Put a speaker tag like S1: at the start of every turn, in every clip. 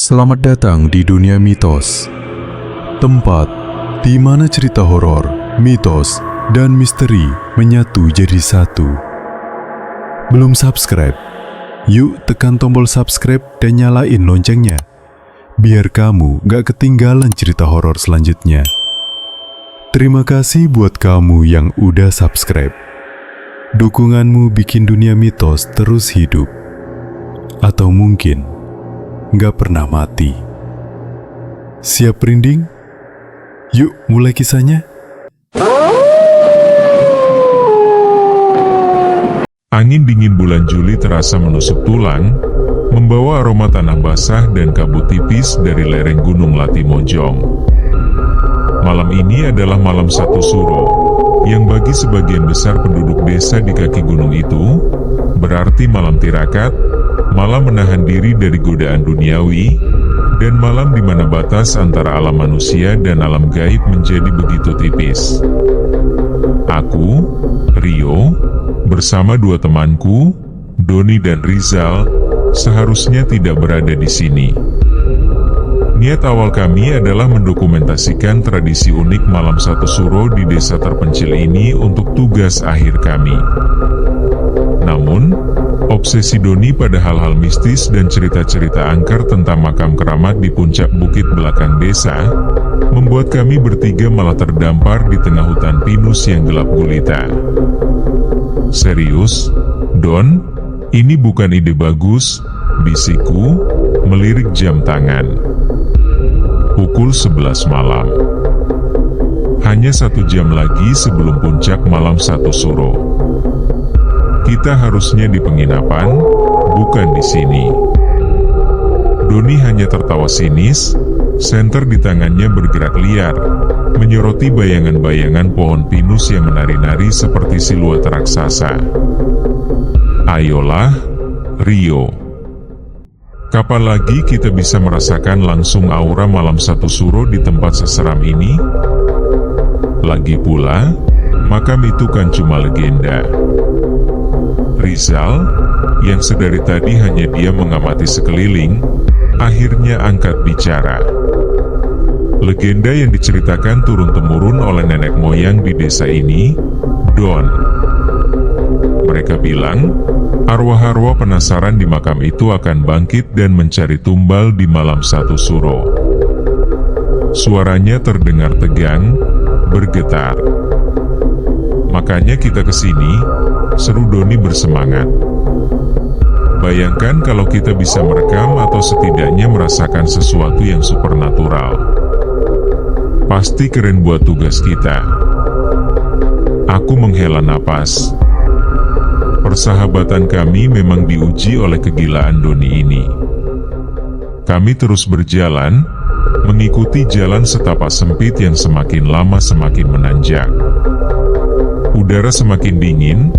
S1: Selamat datang di dunia mitos, tempat di mana cerita horor, mitos, dan misteri menyatu jadi satu. Belum subscribe? Yuk tekan tombol subscribe dan nyalain loncengnya, biar kamu gak ketinggalan cerita horor selanjutnya. Terima kasih buat kamu yang udah subscribe. Dukunganmu bikin dunia mitos terus hidup. Atau mungkin gak pernah mati. Siap merinding? Yuk mulai kisahnya.
S2: Angin dingin bulan Juli terasa menusuk tulang, membawa aroma tanah basah dan kabut tipis dari lereng Gunung Latimojong. Malam ini adalah malam satu suro, yang bagi sebagian besar penduduk desa di kaki gunung itu, berarti malam tirakat, malam menahan diri dari godaan duniawi, dan malam di mana batas antara alam manusia dan alam gaib menjadi begitu tipis. Aku, Rio, bersama dua temanku, Doni dan Rizal, seharusnya tidak berada di sini. Niat awal kami adalah mendokumentasikan tradisi unik malam satu suro di desa terpencil ini untuk tugas akhir kami. Namun, obsesi Doni pada hal-hal mistis dan cerita-cerita angker tentang makam keramat di puncak bukit belakang desa, membuat kami bertiga malah terdampar di tengah hutan pinus yang gelap gulita. Serius, Don, ini bukan ide bagus, bisikku, melirik jam tangan. Pukul 11 malam. Hanya 1 jam lagi sebelum puncak malam satu suro. Kita harusnya di penginapan, bukan di sini. Doni hanya tertawa sinis, senter di tangannya bergerak liar, menyoroti bayangan-bayangan pohon pinus yang menari-nari seperti siluet raksasa. Ayolah, Rio. Kapan lagi kita bisa merasakan langsung aura malam satu suro di tempat seseram ini? Lagi pula, makam itu kan cuma legenda. Rizal, yang sedari tadi hanya dia mengamati sekeliling, akhirnya angkat bicara. Legenda yang diceritakan turun-temurun oleh nenek moyang di desa ini, Don. Mereka bilang, arwah-arwah penasaran di makam itu akan bangkit dan mencari tumbal di malam satu suro. Suaranya terdengar tegang, bergetar. Makanya kita kesini, seru Doni bersemangat. Bayangkan kalau kita bisa merekam atau setidaknya merasakan sesuatu yang supernatural. Pasti keren buat tugas kita. Aku menghela napas. Persahabatan kami memang diuji oleh kegilaan Doni ini. Kami terus berjalan, mengikuti jalan setapak sempit yang semakin lama semakin menanjak. Udara semakin dingin,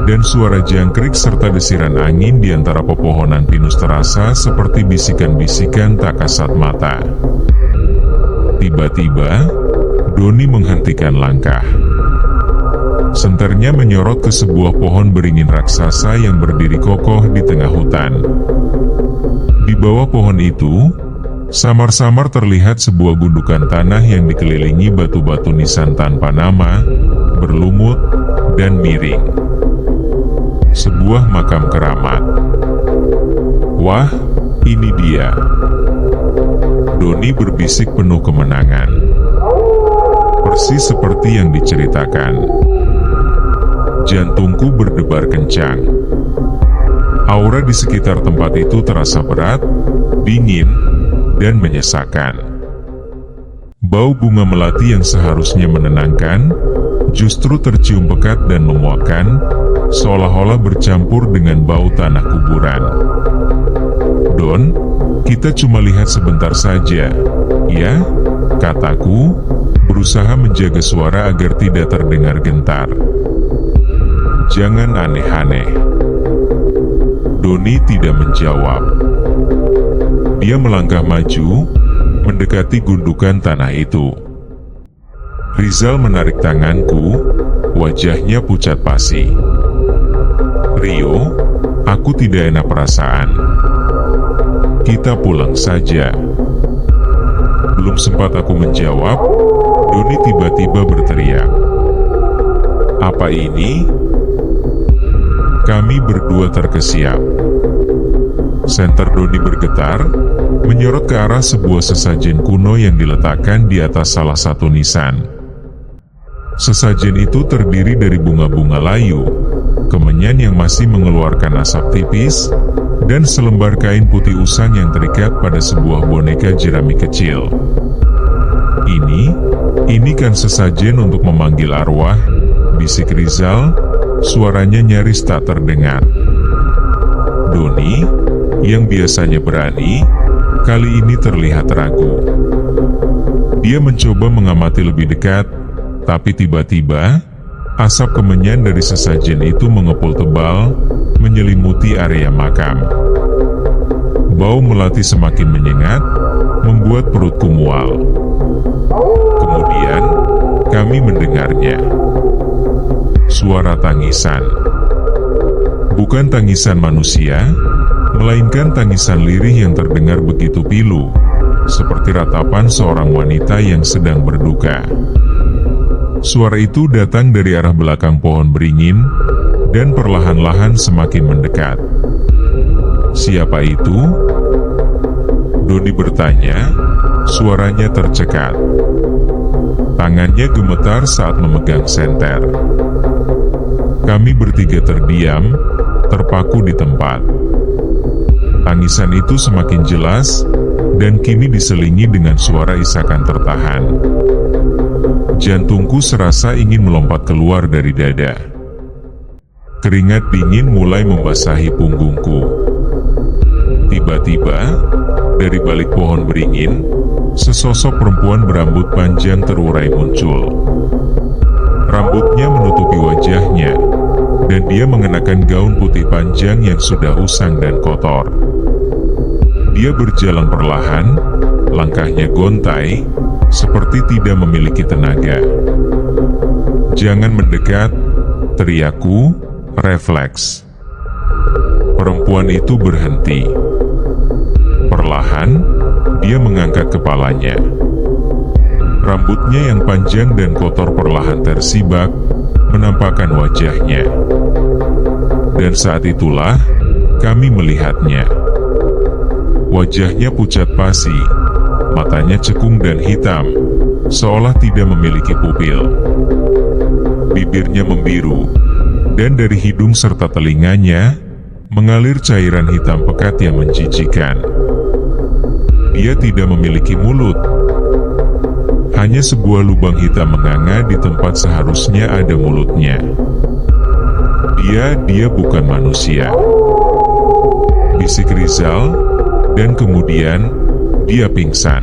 S2: dan suara jangkrik serta desiran angin di antara pepohonan pinus terasa seperti bisikan-bisikan tak kasat mata. Tiba-tiba, Doni menghentikan langkah. Senternya menyorot ke sebuah pohon beringin raksasa yang berdiri kokoh di tengah hutan. Di bawah pohon itu, samar-samar terlihat sebuah gundukan tanah yang dikelilingi batu-batu nisan tanpa nama, berlumut, dan miring. Sebuah makam keramat. Wah, ini dia. Doni berbisik penuh kemenangan. Persis seperti yang diceritakan. Jantungku berdebar kencang. Aura di sekitar tempat itu terasa berat, dingin, dan menyesakkan. Bau bunga melati yang seharusnya menenangkan, justru tercium pekat dan memuakkan, seolah-olah bercampur dengan bau tanah kuburan. Don, kita cuma lihat sebentar saja, ya? Kataku, berusaha menjaga suara agar tidak terdengar gentar. Jangan aneh-aneh. Doni tidak menjawab. Dia melangkah maju, mendekati gundukan tanah itu. Rizal menarik tanganku, wajahnya pucat pasi. Rio, aku tidak enak perasaan. kita pulang saja." Belum sempat aku menjawab, Doni tiba-tiba berteriak, "Apa ini?" Kami berdua terkesiap. Senter Doni bergetar, menyorot ke arah sebuah sesajen kuno yang diletakkan di atas salah satu nisan. Sesajen itu terdiri dari bunga-bunga layu, kemenyan yang masih mengeluarkan asap tipis, dan selembar kain putih usang yang terikat pada sebuah boneka jerami kecil. Ini kan sesajen untuk memanggil arwah," bisik Rizal, suaranya nyaris tak terdengar. Doni, yang biasanya berani, kali ini terlihat ragu. Dia mencoba mengamati lebih dekat, tapi tiba-tiba, asap kemenyan dari sesajen itu mengepul tebal, menyelimuti area makam. Bau melati semakin menyengat, membuat perutku mual. Kemudian, kami mendengarnya. Suara tangisan. Bukan tangisan manusia, melainkan tangisan lirih yang terdengar begitu pilu, seperti ratapan seorang wanita yang sedang berduka. Suara itu datang dari arah belakang pohon beringin, dan perlahan-lahan semakin mendekat. "Siapa itu?" Doni bertanya, suaranya tercekat. Tangannya gemetar saat memegang senter. Kami bertiga terdiam, terpaku di tempat. Tangisan itu semakin jelas, dan kini diselingi dengan suara isakan tertahan. Jantungku serasa ingin melompat keluar dari dada. Keringat dingin mulai membasahi punggungku. Tiba-tiba, dari balik pohon beringin, sesosok perempuan berambut panjang terurai muncul. Rambutnya menutupi wajahnya, dan dia mengenakan gaun putih panjang yang sudah usang dan kotor. Dia berjalan perlahan, langkahnya gontai, seperti tidak memiliki tenaga. "Jangan mendekat," teriakku, refleks. Perempuan itu berhenti. Perlahan, dia mengangkat kepalanya. Rambutnya yang panjang dan kotor perlahan tersibak, menampakkan wajahnya. Dan saat itulah, kami melihatnya. Wajahnya pucat pasi, matanya cekung dan hitam, seolah tidak memiliki pupil. Bibirnya membiru, dan dari hidung serta telinganya, mengalir cairan hitam pekat yang menjijikan. Dia tidak memiliki mulut. Hanya sebuah lubang hitam menganga di tempat seharusnya ada mulutnya. Dia bukan manusia," bisik Rizal, dan kemudian, dia pingsan.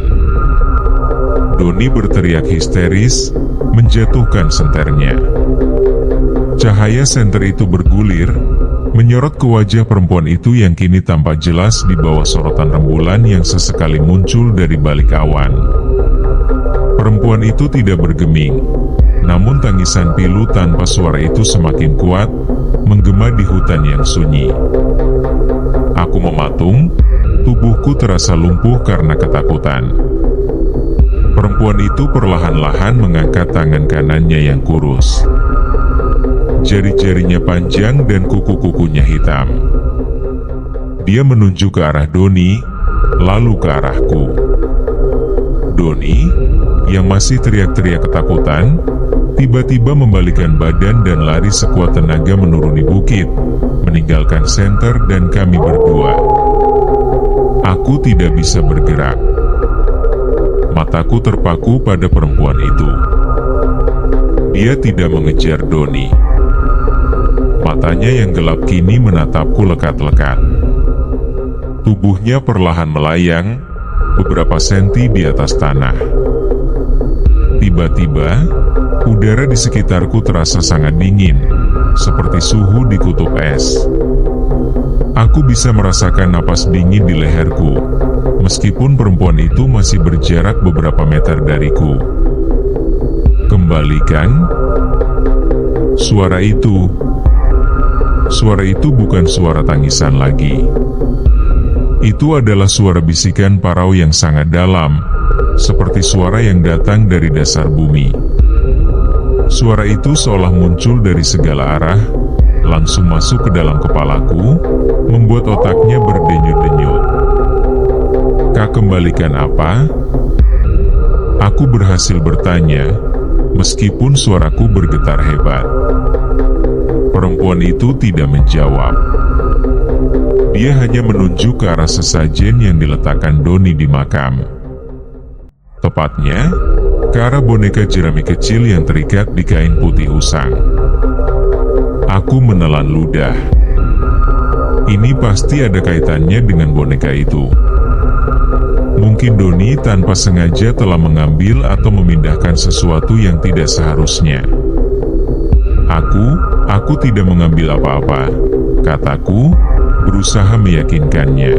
S2: Doni berteriak histeris, menjatuhkan senternya. Cahaya senter itu bergulir, menyorot ke wajah perempuan itu yang kini tampak jelas di bawah sorotan rembulan yang sesekali muncul dari balik awan. Perempuan itu tidak bergeming, namun tangisan pilu tanpa suara itu semakin kuat, menggema di hutan yang sunyi. Aku mematung, tubuhku terasa lumpuh karena ketakutan. Perempuan itu perlahan-lahan mengangkat tangan kanannya yang kurus. Jari-jarinya panjang dan kuku-kukunya hitam. Dia menunjuk ke arah Doni, lalu ke arahku. Doni, yang masih teriak-teriak ketakutan, tiba-tiba membalikkan badan dan lari sekuat tenaga menuruni bukit, meninggalkan senter dan kami berdua. Aku tidak bisa bergerak. Mataku terpaku pada perempuan itu. Dia tidak mengejar Doni. Matanya yang gelap kini menatapku lekat-lekat. Tubuhnya perlahan melayang, beberapa senti di atas tanah. Tiba-tiba, udara di sekitarku terasa sangat dingin, seperti suhu di kutub es. Aku bisa merasakan napas dingin di leherku, meskipun perempuan itu masih berjarak beberapa meter dariku. Kembalikan. Suara itu bukan suara tangisan lagi. Itu adalah suara bisikan parau yang sangat dalam, seperti suara yang datang dari dasar bumi. Suara itu seolah muncul dari segala arah, langsung masuk ke dalam kepalaku, membuat otaknya berdenyut-denyut. "Kak, kembalikan apa?" Aku berhasil bertanya, meskipun suaraku bergetar hebat. Perempuan itu tidak menjawab. Dia hanya menunjuk ke arah sesajen yang diletakkan Doni di makam. Tepatnya, ke arah boneka jerami kecil yang terikat di kain putih usang. Aku menelan ludah. Ini pasti ada kaitannya dengan boneka itu. Mungkin Doni tanpa sengaja telah mengambil atau memindahkan sesuatu yang tidak seharusnya. Aku tidak mengambil apa-apa," kataku, berusaha meyakinkannya.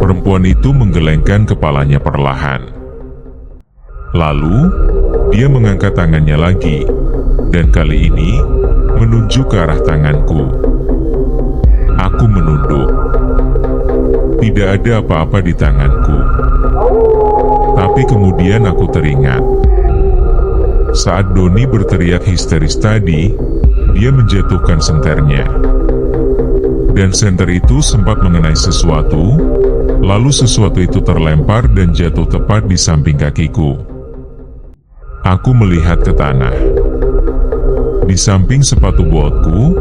S2: Perempuan itu menggelengkan kepalanya perlahan. Lalu, dia mengangkat tangannya lagi, dan kali ini menunjuk ke arah tanganku. Aku menunduk. Tidak ada apa-apa di tanganku. Tapi kemudian aku teringat. Saat Doni berteriak histeris tadi, dia menjatuhkan senternya. Dan senter itu sempat mengenai sesuatu, lalu sesuatu itu terlempar dan jatuh tepat di samping kakiku. Aku melihat ke tanah. Di samping sepatu botku,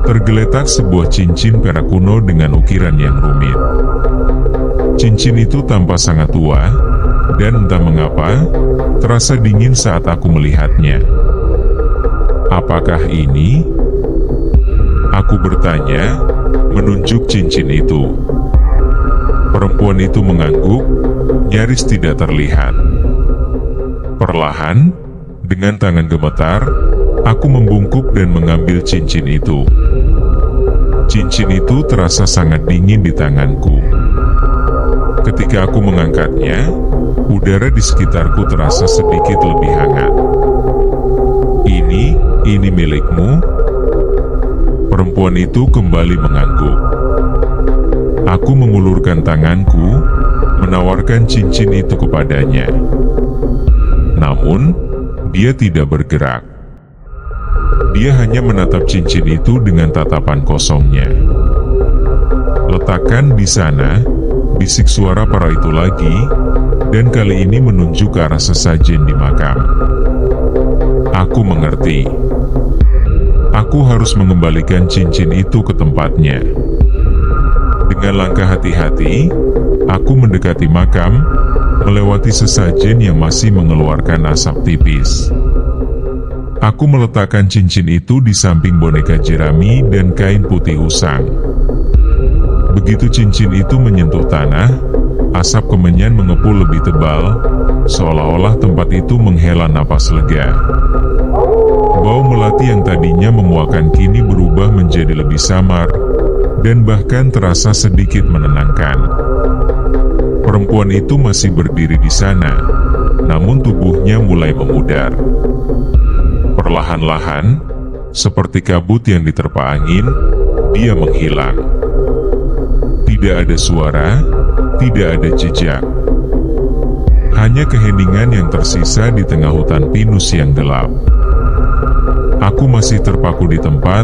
S2: tergeletak sebuah cincin perak kuno dengan ukiran yang rumit. Cincin itu tampak sangat tua, dan entah mengapa, terasa dingin saat aku melihatnya. "Apakah ini?" Aku bertanya, menunjuk cincin itu. Perempuan itu mengangguk, nyaris tidak terlihat. Perlahan, dengan tangan gemetar, aku membungkuk dan mengambil cincin itu. Cincin itu terasa sangat dingin di tanganku. Ketika aku mengangkatnya, udara di sekitarku terasa sedikit lebih hangat. Ini milikmu?" Perempuan itu kembali mengangguk. Aku mengulurkan tanganku, menawarkan cincin itu kepadanya. Namun, dia tidak bergerak. Dia hanya menatap cincin itu dengan tatapan kosongnya. "Letakkan di sana," bisik suara para itu lagi, dan kali ini menunjuk ke arah sesajen di makam. Aku mengerti. Aku harus mengembalikan cincin itu ke tempatnya. Dengan langkah hati-hati, aku mendekati makam, melewati sesajen yang masih mengeluarkan asap tipis. Aku meletakkan cincin itu di samping boneka jerami dan kain putih usang. Begitu cincin itu menyentuh tanah, asap kemenyan mengepul lebih tebal, seolah-olah tempat itu menghela napas lega. Bau melati yang tadinya memuakkan kini berubah menjadi lebih samar, dan bahkan terasa sedikit menenangkan. Perempuan itu masih berdiri di sana, namun tubuhnya mulai memudar. Perlahan-lahan, seperti kabut yang diterpa angin, dia menghilang. Tidak ada suara, tidak ada jejak. Hanya keheningan yang tersisa di tengah hutan pinus yang gelap. Aku masih terpaku di tempat,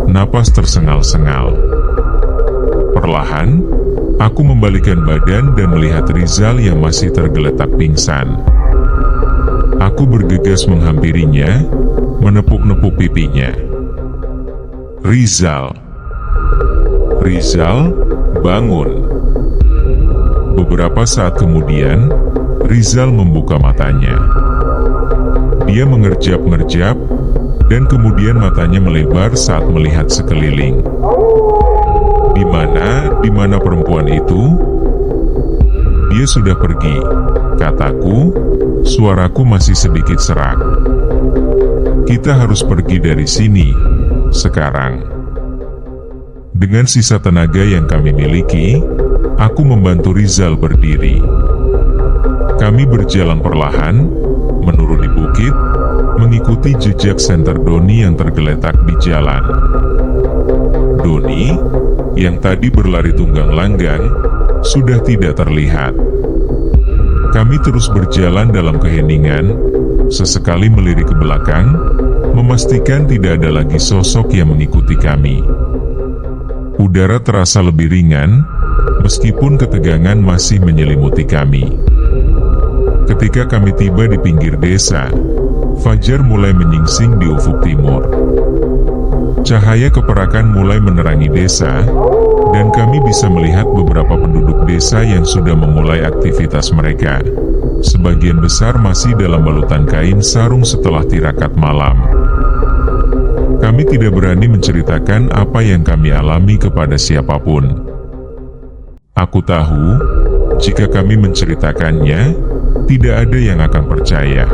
S2: napas tersengal-sengal. Perlahan, aku membalikan badan dan melihat Rizal yang masih tergeletak pingsan. Aku bergegas menghampirinya, menepuk-nepuk pipinya. "Rizal! Rizal, bangun!" Beberapa saat kemudian, Rizal membuka matanya. Dia mengerjap-ngerjap, dan kemudian matanya melebar saat melihat sekeliling. Di mana perempuan itu?" "Dia sudah pergi," kataku, suaraku masih sedikit serak. "Kita harus pergi dari sini, sekarang." Dengan sisa tenaga yang kami miliki, aku membantu Rizal berdiri. Kami berjalan perlahan, menuruni bukit, mengikuti jejak senter Doni yang tergeletak di jalan. yang tadi berlari tunggang langgang, sudah tidak terlihat. Kami terus berjalan dalam keheningan, sesekali melirik ke belakang, memastikan tidak ada lagi sosok yang mengikuti kami. Udara terasa lebih ringan, meskipun ketegangan masih menyelimuti kami. Ketika kami tiba di pinggir desa, fajar mulai menyingsing di ufuk timur. Cahaya keperakan mulai menerangi desa, dan kami bisa melihat beberapa penduduk desa yang sudah memulai aktivitas mereka. Sebagian besar masih dalam balutan kain sarung setelah tirakat malam. Kami tidak berani menceritakan apa yang kami alami kepada siapapun. Aku tahu, jika kami menceritakannya, tidak ada yang akan percaya.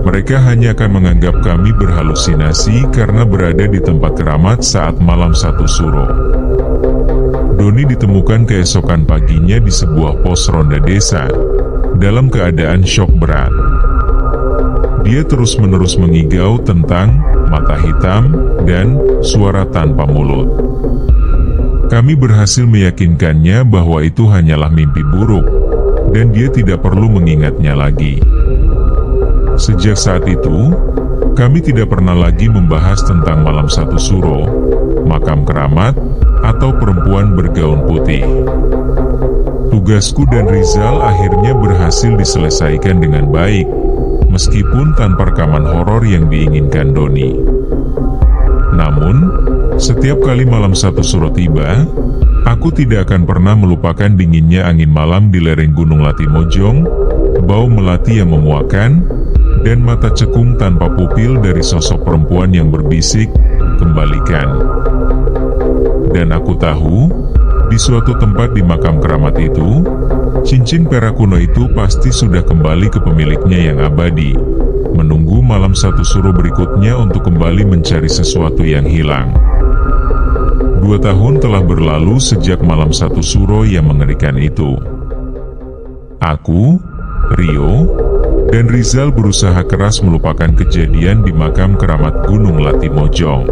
S2: Mereka hanya akan menganggap kami berhalusinasi karena berada di tempat keramat saat malam 1 Suro. Doni ditemukan keesokan paginya di sebuah pos ronda desa, dalam keadaan syok berat. Dia terus-menerus mengigau tentang mata hitam dan suara tanpa mulut. Kami berhasil meyakinkannya bahwa itu hanyalah mimpi buruk, dan dia tidak perlu mengingatnya lagi. Sejak saat itu, kami tidak pernah lagi membahas tentang malam 1 Suro, makam keramat, atau perempuan bergaun putih. Tugasku dan Rizal akhirnya berhasil diselesaikan dengan baik, meskipun tanpa rekaman horor yang diinginkan Doni. Namun, setiap kali malam 1 Suro tiba, aku tidak akan pernah melupakan dinginnya angin malam di lereng Gunung Latimojong, bau melati yang memuakan, dan mata cekung tanpa pupil dari sosok perempuan yang berbisik, "Kembalikan." Dan aku tahu, di suatu tempat di makam keramat itu, cincin perak kuno itu pasti sudah kembali ke pemiliknya yang abadi, menunggu malam 1 Suro berikutnya untuk kembali mencari sesuatu yang hilang. 2 tahun telah berlalu sejak malam 1 Suro yang mengerikan itu. Aku, Rio, dan Rizal berusaha keras melupakan kejadian di makam keramat Gunung Latimojong.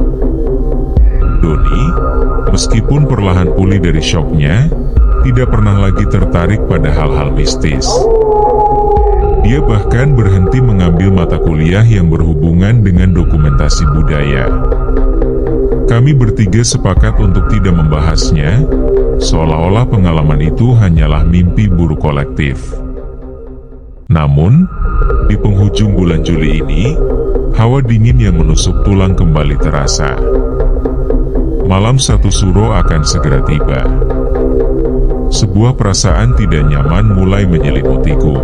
S2: Doni, meskipun perlahan pulih dari syoknya, tidak pernah lagi tertarik pada hal-hal mistis. Dia bahkan berhenti mengambil mata kuliah yang berhubungan dengan dokumentasi budaya. Kami bertiga sepakat untuk tidak membahasnya, seolah-olah pengalaman itu hanyalah mimpi buruk kolektif. Namun, di penghujung bulan Juli ini, hawa dingin yang menusuk tulang kembali terasa. Malam 1 Suro akan segera tiba. Sebuah perasaan tidak nyaman mulai menyelimutiku.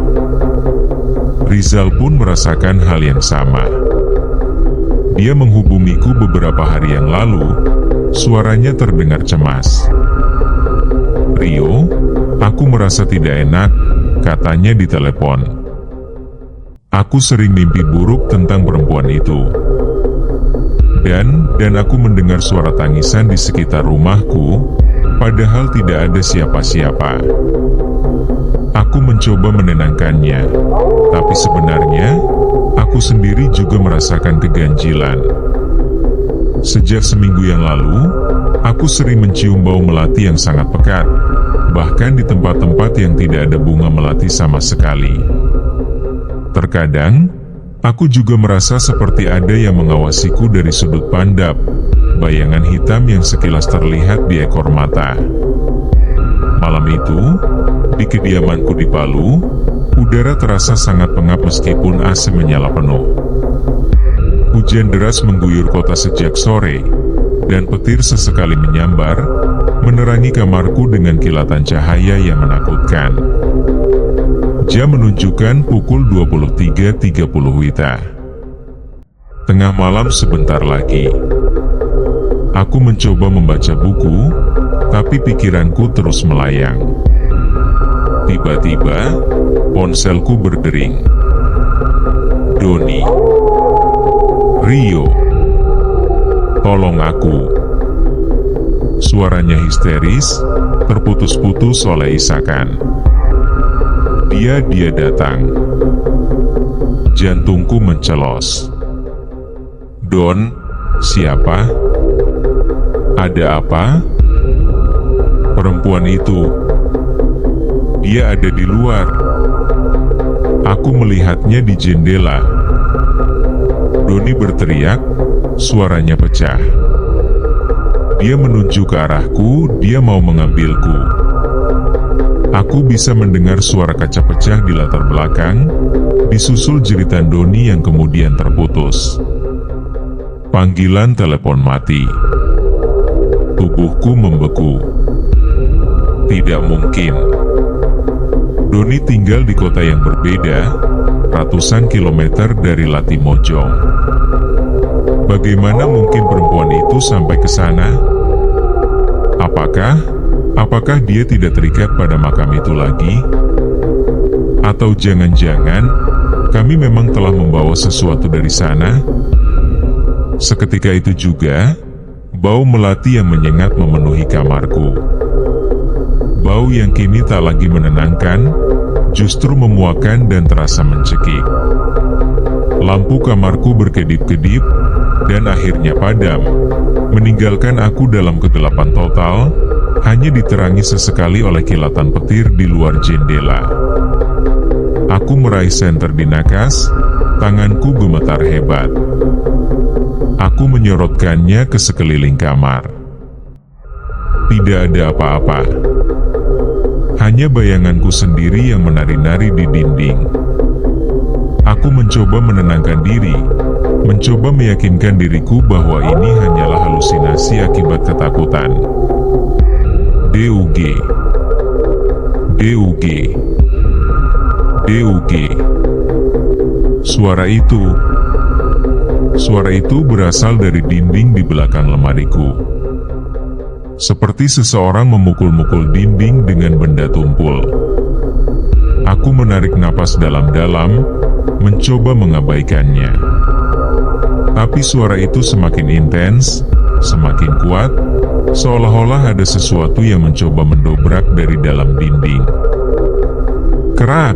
S2: Rizal pun merasakan hal yang sama. Dia menghubungiku beberapa hari yang lalu, suaranya terdengar cemas. "Rio, aku merasa tidak enak," katanya di telepon. "Aku sering mimpi buruk tentang perempuan itu. Dan aku mendengar suara tangisan di sekitar rumahku, padahal tidak ada siapa-siapa." Aku mencoba menenangkannya, tapi sebenarnya, aku sendiri juga merasakan keganjilan. Sejak seminggu yang lalu, aku sering mencium bau melati yang sangat pekat, bahkan di tempat-tempat yang tidak ada bunga melati sama sekali. Terkadang, aku juga merasa seperti ada yang mengawasiku dari sudut pandang, bayangan hitam yang sekilas terlihat di ekor mata. Malam itu, di kediamanku di Palu, udara terasa sangat pengap meskipun AC menyala penuh. Hujan deras mengguyur kota sejak sore, dan petir sesekali menyambar, menerangi kamarku dengan kilatan cahaya yang menakutkan. Jam menunjukkan pukul 23.30 WITA. Tengah malam sebentar lagi. Aku mencoba membaca buku, tapi pikiranku terus melayang. Tiba-tiba, ponselku berdering. "Doni, Rio, tolong aku." Suaranya histeris, terputus-putus oleh isakan. Dia datang. Jantungku mencelos. "Don, siapa? Ada apa?" Perempuan itu, dia ada di luar. Aku melihatnya di jendela. Doni berteriak, suaranya pecah. Dia menunjuk ke arahku, dia mau mengambilku. Aku bisa mendengar suara kaca pecah di latar belakang, disusul jeritan Doni yang kemudian terputus. Panggilan telepon mati. Tubuhku membeku. Tidak mungkin. Doni tinggal di kota yang berbeda, ratusan kilometer dari Latimojong. Bagaimana mungkin perempuan itu sampai ke sana? Apakah dia tidak terikat pada makam itu lagi? Atau jangan-jangan kami memang telah membawa sesuatu dari sana? Seketika itu juga, bau melati yang menyengat memenuhi kamarku. Bau yang kini tak lagi menenangkan, justru memuakkan dan terasa mencekik. Lampu kamarku berkedip-kedip, dan akhirnya padam, meninggalkan aku dalam kegelapan total, hanya diterangi sesekali oleh kilatan petir di luar jendela. Aku meraih senter di nakas, tanganku gemetar hebat. Aku menyorotkannya ke sekeliling kamar. Tidak ada apa-apa. Hanya bayanganku sendiri yang menari-nari di dinding. Aku mencoba menenangkan diri, mencoba meyakinkan diriku bahwa ini hanyalah halusinasi akibat ketakutan. DUG, DUG, DUG. Suara itu berasal dari dinding di belakang lemariku. Seperti seseorang memukul-mukul dinding dengan benda tumpul. Aku menarik napas dalam-dalam, mencoba mengabaikannya. Tapi suara itu semakin intens, semakin kuat, seolah-olah ada sesuatu yang mencoba mendobrak dari dalam dinding. Kerak!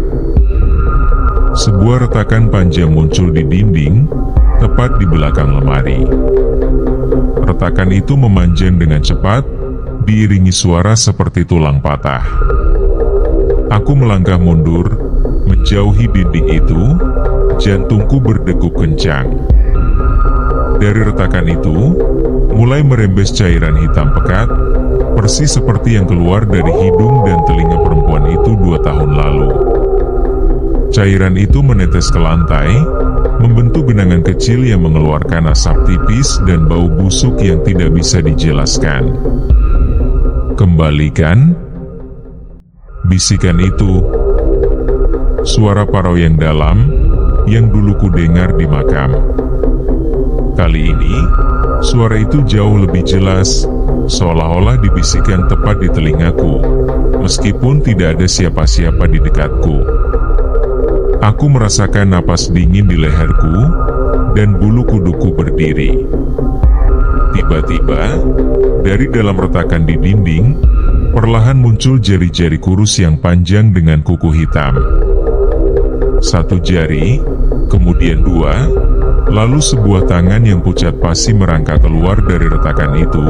S2: Sebuah retakan panjang muncul di dinding, tepat di belakang lemari. Retakan itu memanjang dengan cepat, diiringi suara seperti tulang patah. Aku melangkah mundur, menjauhi dinding itu, jantungku berdegup kencang. Dari retakan itu, mulai merembes cairan hitam pekat, persis seperti yang keluar dari hidung dan telinga perempuan itu 2 tahun lalu. Cairan itu menetes ke lantai, membentuk genangan kecil yang mengeluarkan asap tipis dan bau busuk yang tidak bisa dijelaskan. Kembalikan, bisikan itu, suara parau yang dalam, yang dulu kudengar di makam. Kali ini, suara itu jauh lebih jelas, seolah-olah dibisikkan tepat di telingaku, meskipun tidak ada siapa-siapa di dekatku. Aku merasakan napas dingin di leherku, dan bulu kuduku berdiri. Tiba-tiba, dari dalam retakan di dinding, perlahan muncul jari-jari kurus yang panjang dengan kuku hitam. 1 jari, kemudian 2, lalu sebuah tangan yang pucat pasi merangkak keluar dari retakan itu,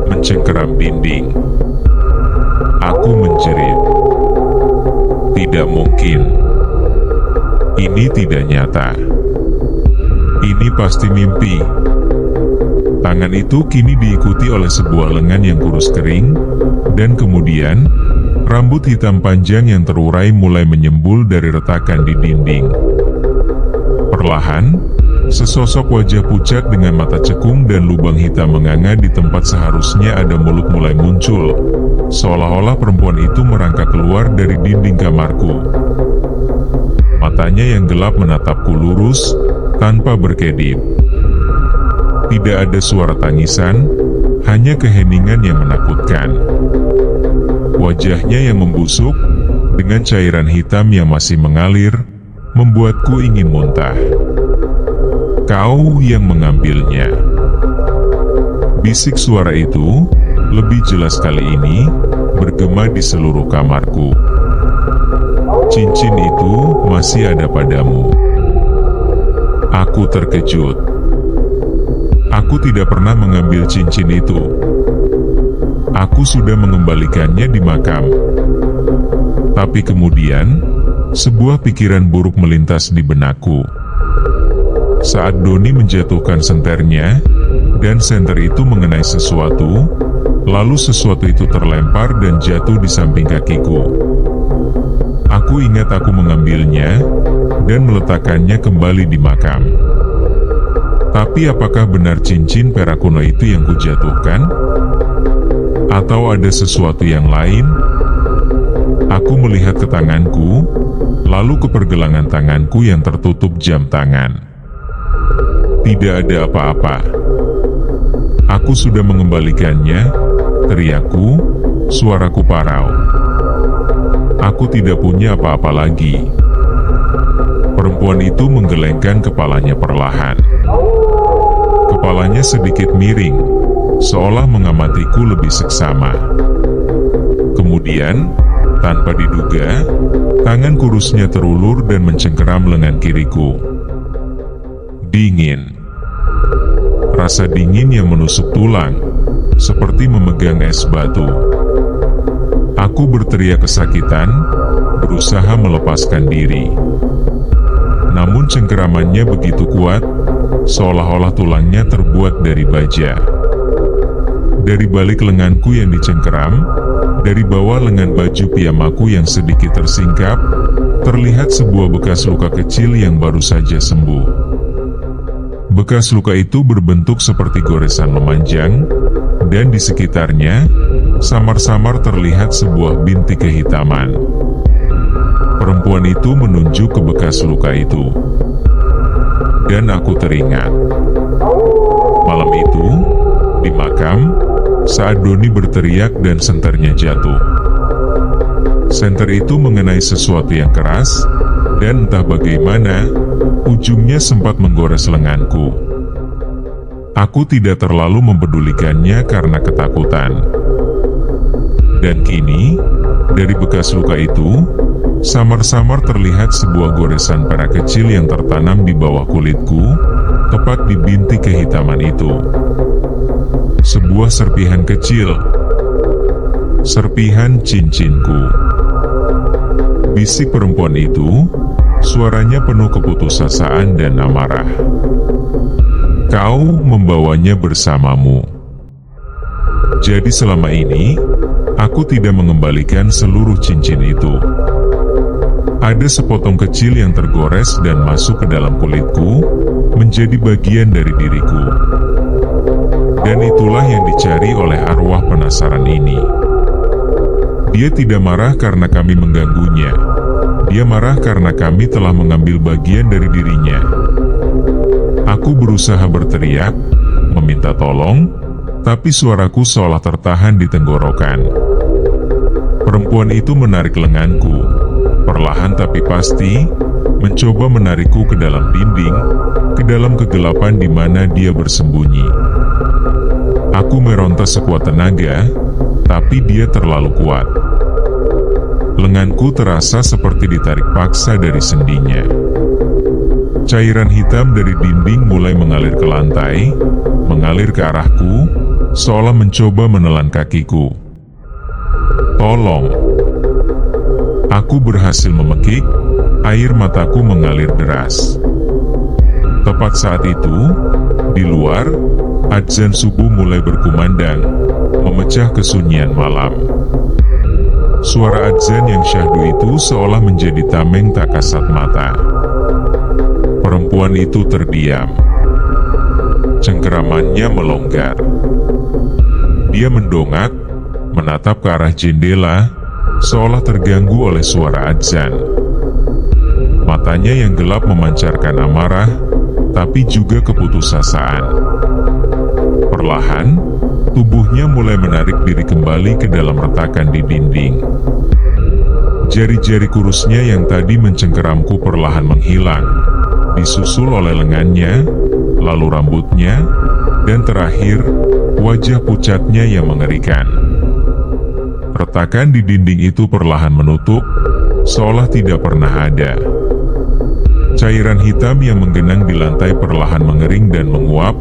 S2: mencengkeram dinding. Aku menjerit. Tidak mungkin. Ini tidak nyata. Ini pasti mimpi. Tangan itu kini diikuti oleh sebuah lengan yang kurus kering, dan kemudian, rambut hitam panjang yang terurai mulai menyembul dari retakan di dinding. Perlahan, sesosok wajah pucat dengan mata cekung dan lubang hitam menganga di tempat seharusnya ada mulut mulai muncul, seolah-olah perempuan itu merangkak keluar dari dinding kamarku. Matanya yang gelap menatapku lurus, tanpa berkedip. Tidak ada suara tangisan, hanya keheningan yang menakutkan. Wajahnya yang membusuk, dengan cairan hitam yang masih mengalir, membuatku ingin muntah. Kau yang mengambilnya. Bisik suara itu, lebih jelas kali ini, bergema di seluruh kamarku. Cincin itu masih ada padamu. Aku terkejut. Aku tidak pernah mengambil cincin itu. aku sudah mengembalikannya di makam. Tapi kemudian, sebuah pikiran buruk melintas di benakku. Saat Doni menjatuhkan senternya, dan senter itu mengenai sesuatu, lalu sesuatu itu terlempar dan jatuh di samping kakiku. Aku ingat aku mengambilnya, dan meletakkannya kembali di makam. Tapi apakah benar cincin perak kuno itu yang kujatuhkan? Atau ada sesuatu yang lain? Aku melihat ke tanganku, lalu ke pergelangan tanganku yang tertutup jam tangan. Tidak ada apa-apa. Aku sudah mengembalikannya, teriakku, suaraku parau. Aku tidak punya apa-apa lagi. Perempuan itu menggelengkan kepalanya perlahan. Kepalanya sedikit miring, seolah mengamatiku lebih seksama. Kemudian, tanpa diduga, tangan kurusnya terulur dan mencengkeram lengan kiriku. Dingin. Rasa dingin yang menusuk tulang, seperti memegang es batu. Aku berteriak kesakitan, berusaha melepaskan diri. Namun cengkeramannya begitu kuat, seolah-olah tulangnya terbuat dari baja. Dari balik lenganku yang dicengkeram, dari bawah lengan baju piyamaku yang sedikit tersingkap, terlihat sebuah bekas luka kecil yang baru saja sembuh. Bekas luka itu berbentuk seperti goresan memanjang, dan di sekitarnya, samar-samar terlihat sebuah bintik kehitaman. Perempuan itu menunjuk ke bekas luka itu. Dan aku teringat. Malam itu, di makam, saat Doni berteriak dan senternya jatuh. Senter itu mengenai sesuatu yang keras, dan entah bagaimana, ujungnya sempat menggores lenganku. Aku tidak terlalu mempedulikannya karena ketakutan. Dan kini, dari bekas luka itu, samar-samar terlihat sebuah goresan perak kecil yang tertanam di bawah kulitku, tepat di bintik kehitaman itu. Sebuah serpihan kecil. Serpihan cincinku. Bisik perempuan itu, suaranya penuh keputusasaan dan amarah. Kau membawanya bersamamu. Jadi selama ini, aku tidak mengembalikan seluruh cincin itu. Ada sepotong kecil yang tergores dan masuk ke dalam kulitku, menjadi bagian dari diriku. Dan itulah yang dicari oleh arwah penasaran ini. Dia tidak marah karena kami mengganggunya. Dia marah karena kami telah mengambil bagian dari dirinya. Aku berusaha berteriak, meminta tolong, tapi suaraku seolah tertahan di tenggorokan. Perempuan itu menarik lenganku, perlahan tapi pasti, mencoba menarikku ke dalam dinding, ke dalam kegelapan di mana dia bersembunyi. Aku meronta sekuat tenaga, tapi dia terlalu kuat. Lenganku terasa seperti ditarik paksa dari sendinya. Cairan hitam dari dinding mulai mengalir ke lantai, mengalir ke arahku, seolah mencoba menelan kakiku. Tolong! Aku berhasil memekik, air mataku mengalir deras. Tepat saat itu, di luar, adzan subuh mulai berkumandang, memecah kesunyian malam. Suara adzan yang syahdu itu seolah menjadi tameng tak kasat mata. Perempuan itu terdiam. Cengkeramannya melonggar. Dia mendongak, menatap ke arah jendela, seolah terganggu oleh suara adzan. Matanya yang gelap memancarkan amarah, tapi juga keputusasaan. Perlahan, tubuhnya mulai menarik diri kembali ke dalam retakan di dinding. Jari-jari kurusnya yang tadi mencengkeramku perlahan menghilang, disusul oleh lengannya, lalu rambutnya, dan terakhir, wajah pucatnya yang mengerikan. Retakan di dinding itu perlahan menutup, seolah tidak pernah ada. Cairan hitam yang menggenang di lantai perlahan mengering dan menguap,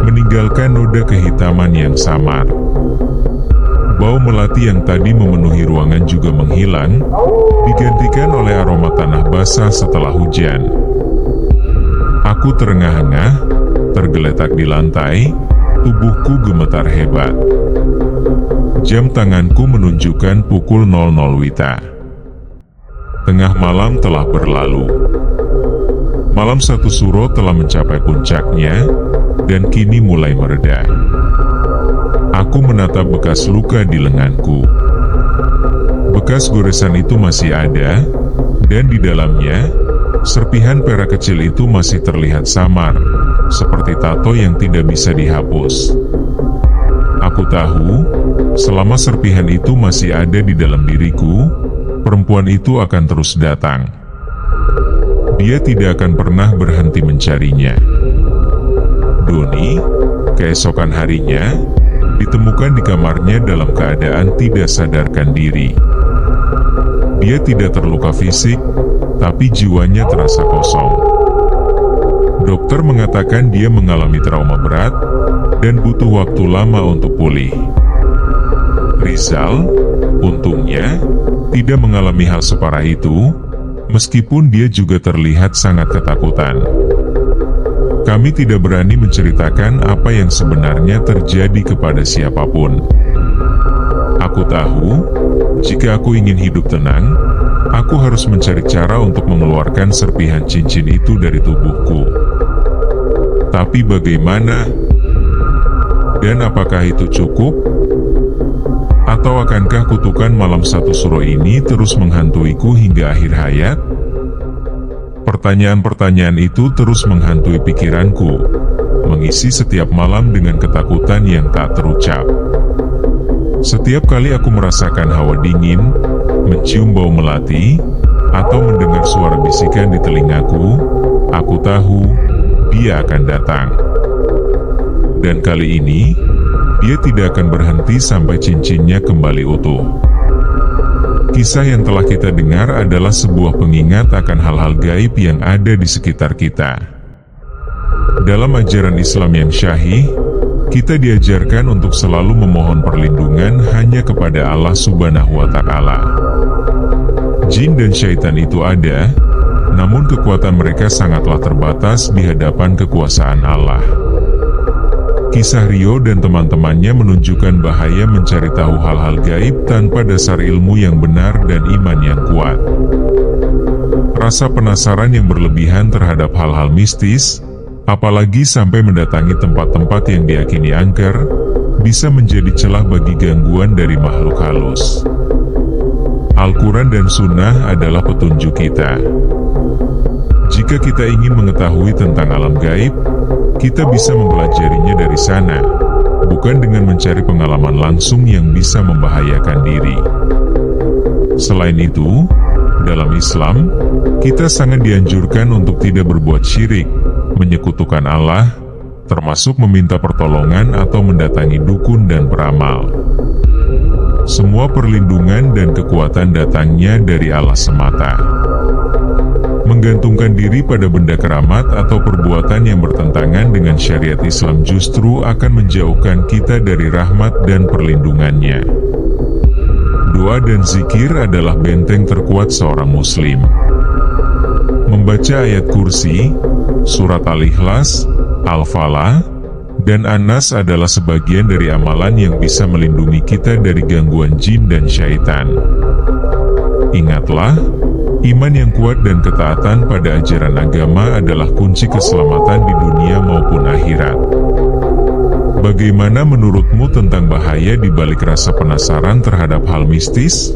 S2: meninggalkan noda kehitaman yang samar. Bau melati yang tadi memenuhi ruangan juga menghilang, digantikan oleh aroma tanah basah setelah hujan. Aku terengah-engah, tergeletak di lantai, tubuhku gemetar hebat. Jam tanganku menunjukkan pukul 00 WITA. Tengah malam telah berlalu. Malam 1 Suro telah mencapai puncaknya, dan kini mulai mereda. Aku menatap bekas luka di lenganku. Bekas goresan itu masih ada, dan di dalamnya, serpihan perak kecil itu masih terlihat samar, seperti tato yang tidak bisa dihapus. Aku tahu, selama serpihan itu masih ada di dalam diriku, perempuan itu akan terus datang. Dia tidak akan pernah berhenti mencarinya. Doni, keesokan harinya, ditemukan di kamarnya dalam keadaan tidak sadarkan diri. Dia tidak terluka fisik, tapi jiwanya terasa kosong. Dokter mengatakan dia mengalami trauma berat dan butuh waktu lama untuk pulih. Rizal, untungnya, tidak mengalami hal separah itu, meskipun dia juga terlihat sangat ketakutan. Kami tidak berani menceritakan apa yang sebenarnya terjadi kepada siapapun. Aku tahu, jika aku ingin hidup tenang, aku harus mencari cara untuk mengeluarkan serpihan cincin itu dari tubuhku. Tapi bagaimana? Dan apakah itu cukup? Atau akankah kutukan malam 1 Suro ini terus menghantuiku hingga akhir hayat? Pertanyaan-pertanyaan itu terus menghantui pikiranku, mengisi setiap malam dengan ketakutan yang tak terucap. Setiap kali aku merasakan hawa dingin, mencium bau melati, atau mendengar suara bisikan di telingaku, aku tahu dia akan datang. Dan kali ini, dia tidak akan berhenti sampai cincinnya kembali utuh. Kisah yang telah kita dengar adalah sebuah pengingat akan hal-hal gaib yang ada di sekitar kita. Dalam ajaran Islam yang syahih, kita diajarkan untuk selalu memohon perlindungan hanya kepada Allah Subhanahu wa Ta'ala. Jin dan syaitan itu ada, namun kekuatan mereka sangatlah terbatas di hadapan kekuasaan Allah. Kisah Rio dan teman-temannya menunjukkan bahaya mencari tahu hal-hal gaib tanpa dasar ilmu yang benar dan iman yang kuat. Rasa penasaran yang berlebihan terhadap hal-hal mistis, apalagi sampai mendatangi tempat-tempat yang diyakini angker, bisa menjadi celah bagi gangguan dari makhluk halus. Al-Quran dan Sunnah adalah petunjuk kita. Jika kita ingin mengetahui tentang alam gaib, kita bisa mempelajarinya dari sana, bukan dengan mencari pengalaman langsung yang bisa membahayakan diri. Selain itu, dalam Islam, kita sangat dianjurkan untuk tidak berbuat syirik, menyekutukan Allah, termasuk meminta pertolongan atau mendatangi dukun dan peramal. Semua perlindungan dan kekuatan datangnya dari Allah semata. Menggantungkan diri pada benda keramat atau perbuatan yang bertentangan dengan syariat Islam justru akan menjauhkan kita dari rahmat dan perlindungannya. Doa dan zikir adalah benteng terkuat seorang muslim. Membaca ayat kursi, surat Al-Ikhlas, Al-Falah, dan An-Nas adalah sebagian dari amalan yang bisa melindungi kita dari gangguan jin dan syaitan. Ingatlah, iman yang kuat dan ketaatan pada ajaran agama adalah kunci keselamatan di dunia maupun akhirat. Bagaimana menurutmu tentang bahaya di balik rasa penasaran terhadap hal mistis?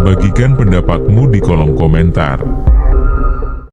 S2: Bagikan pendapatmu di kolom komentar.